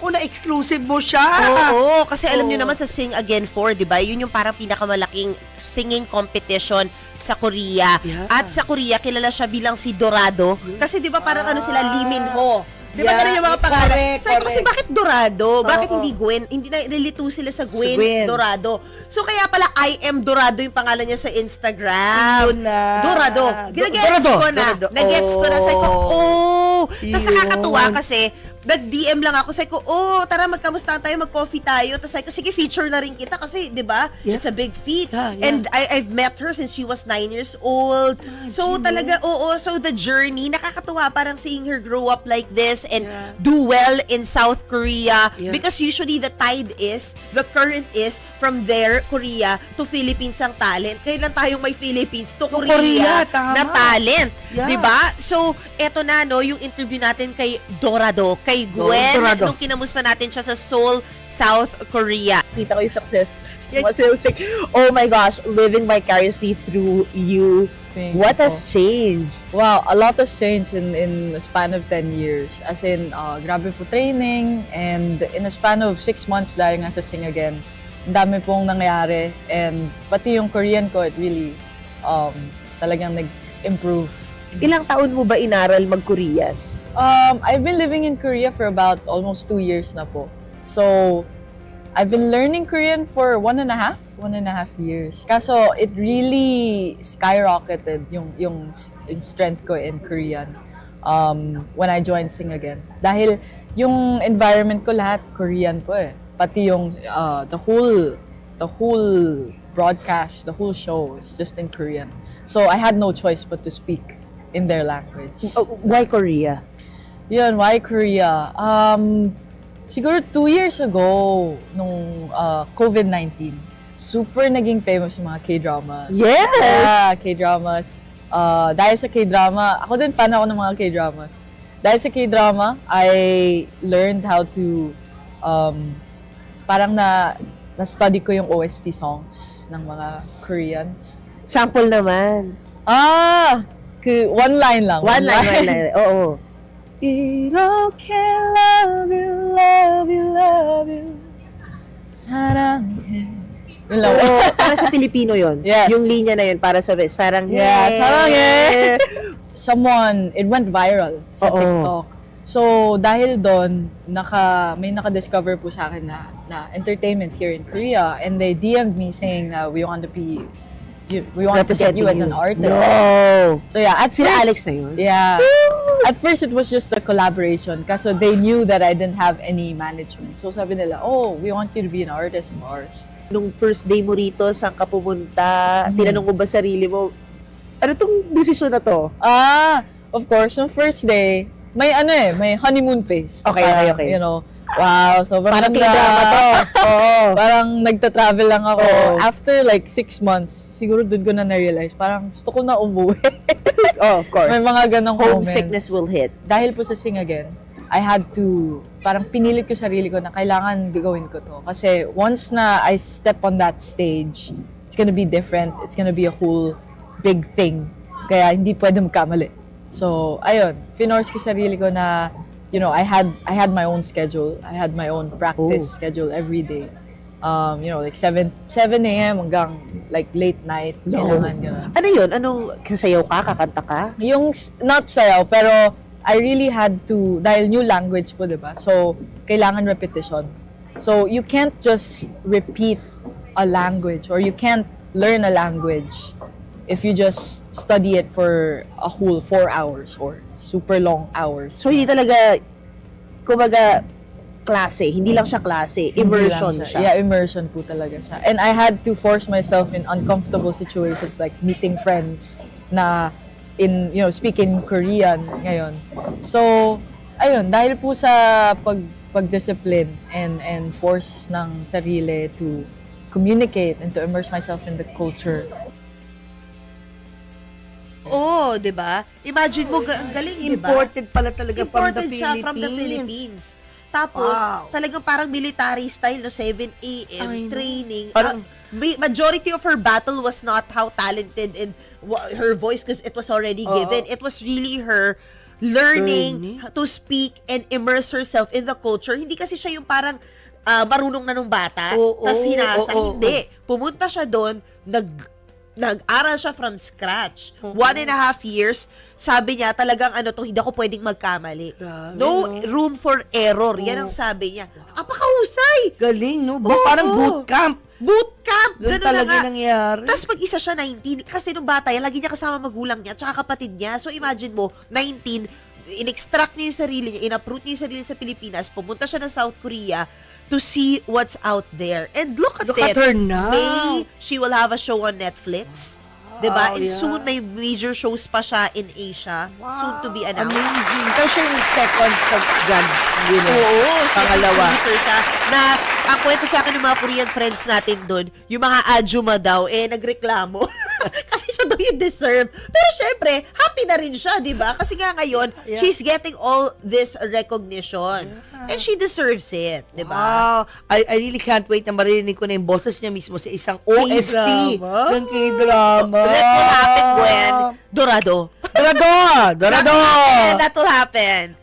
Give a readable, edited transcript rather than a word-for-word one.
Naku, na-exclusive mo siya. Oo, kasi alam niyo naman sa Sing Again 4, di ba? Yun yung parang pinakamalaking singing competition sa Korea. Yeah. At sa Korea, kilala siya bilang si Dorado. Kasi di ba parang ano sila, Lee Min Ho. Di ba Yeah, ganun yung mga pangalan? correct, Sabi ko kasi correct. bakit Dorado? Bakit Oo. hindi Gwen? Hindi na nilito sila sa Sa Gwen, Gwen. Dorado. So kaya pala I am Dorado yung pangalan niya sa Instagram. Yun na. Dorado. Ginagets Dorado. ko na. Dorado. Nagets ko na. Sabi ko, oh. Tapos Yun. nakakatuwa kasi nag-DM lang ako. Sabi ko, oh, tara magkamusta tayo, mag-coffee tayo. Tapos sabi ko, sige, feature na rin kita kasi, di ba? Yeah. It's a big feat. Yeah, yeah. And I've met her since she was 9 years old. So talaga, oo. So the journey, nakakatuwa parang seeing her grow up like this and Yeah. do well in South Korea. Yeah. Because usually the current is from there, Korea, to Philippines ang talent. Kailan tayong may Philippines to Korea, Korea, tama. na talent. Yeah. Di ba? So, eto na, no, yung interview natin kay Dorado, kay Gwen, Dorado. nung kinamusta natin siya sa Seoul, South Korea. Kita ko yung success. Kasi I was like, oh my gosh, living vicariously through you. Thank What you has changed? Wow, a lot has changed in a span of 10 years. As in, grabe po training, and in a span of 6 months dahil nga sa Sing Again, ang dami pong nangyari, and pati yung Korean ko, it really talagang nag-improve. Ilang taon mo ba inaral mag-Korean? I've been living in Korea for about almost 2 years na po. So, I've been learning Korean for 1.5 years. Kaso, it really skyrocketed yung strength ko in Korean when I joined Sing Again. Dahil yung environment ko lahat Korean po eh. Pati yung the whole broadcast, the whole show is just in Korean. So, I had no choice but to speak in their language. Why Korea? Yun, why Korea? Siguro 2 years ago, nung COVID-19, super naging famous yung mga K-dramas. Yes! Yeah, K-dramas. Dahil sa K-drama, ako din fan ako ng mga K-dramas. Dahil sa K-drama, I learned how to, parang na-study ko yung OST songs ng mga Koreans. Sample naman. One line lang. One line. Oo. 이렇게 love you, love you, love you. 사랑해. Yun lang. Oo, para sa Pilipino yon. Yes. Yung linya na yun para sa saranghe. Yeah, sarange. It went viral sa Oo. TikTok. So, dahil doon, may naka-discover po sa akin na entertainment here in Korea, and they DM'd me saying na we want to get you as an artist. No! So yeah, at Sila first, Alex na yun? Yeah. At first, it was just a collaboration. Kaso they knew that I didn't have any management. So sabi nila, oh, we want you to be an artist of ours. Nung first day mo rito, saan ka pumunta? Tinanong mo ba sarili mo, ano tong desisyon na to? Of course, yung first day, may honeymoon phase. Okay. You know, wow, sobrang Parang ganda. K-drama to. Oo. Parang nagta-travel lang ako. Oo. After like 6 months, siguro doon ko na-realize, parang gusto ko na umuwi. Oh, of course. May mga ganong Homesickness moments. will hit. Dahil po sa Sing Again, I had to, parang pinilit ko sarili ko na kailangan gagawin ko to. Kasi once na I step on that stage, it's gonna be different. It's gonna be a whole big thing. Kaya hindi pwede magkamali. So, ayun, finorce ko sarili ko na, you know, I had my own schedule. I had my own practice schedule every day. You know, like 7 a.m. hanggang like late night. Kailangan gano'n. Ano yun? Anong kasayaw ka? Kakanta ka? Yung not sayaw, pero I really had to, dahil new language po, diba? So, kailangan repetition. So, you can't just repeat a language or you can't learn a language if you just study it for a whole 4 hours or super long hours. So, hindi talaga, kumbaga, klase. Hindi lang siya klase. Immersion Hindi lang siya. Yeah, immersion po talaga siya. And I had to force myself in uncomfortable situations like meeting friends na speaking Korean ngayon. So, ayun, dahil po sa pagdiscipline and force ng sarili to communicate and to immerse myself in the culture. Oo, di ba? Imagine mo, ang galing, di ba? Imported pala talaga Imported from the siya Philippines. from the Philippines. Tapos, talagang parang military style, no? 7 a.m. I know. training. Parang- Majority of her battle was not how talented and her voice because it was already given. It was really her learning to speak and immerse herself in the culture. Hindi kasi siya yung parang marunong na nung bata, Oo, tas hinasa. oo, Hindi. Pumunta siya doon, nag-aral siya from scratch. 1.5 years, sabi niya, talagang hindi ako pwedeng magkamali. Grabe, No no? room for error. Yan ang sabi niya. Napakahusay! Galing, no? Oo. Parang bootcamp. Bootcamp! Ganun Ganun na talaga nga. nangyari. Tapos pag isa siya 19, kasi nung bata yan, lagi niya kasama magulang niya, tsaka kapatid niya. So imagine mo, 19, in-extract niya yung sarili niya, in-uproot niya yung sarili niya sa Pilipinas, pumunta siya ng South Korea to see what's out there. And look at Look it. at her now. May, she will have a show on Netflix. Diba? And yeah. soon, may major shows pa siya in Asia. Soon to be announced. Amazing. Ikaw siya yung second sa God, you know. Oo, Pangalawa. producer siya. Na, ang kwento sa akin ng mga Korean friends natin doon, yung mga ajuma daw, nagreklamo. Kasi siya daw yung deserve. Pero syempre, happy na rin siya, di ba? Kasi nga ngayon, Yeah. she's getting all this recognition. And she deserves it, di ba? Wow. I really can't wait na marinig ko na yung boses niya mismo sa isang OST K-drama. ng K-drama. That will happen when Dorado. Dorado! Dorado! That will happen.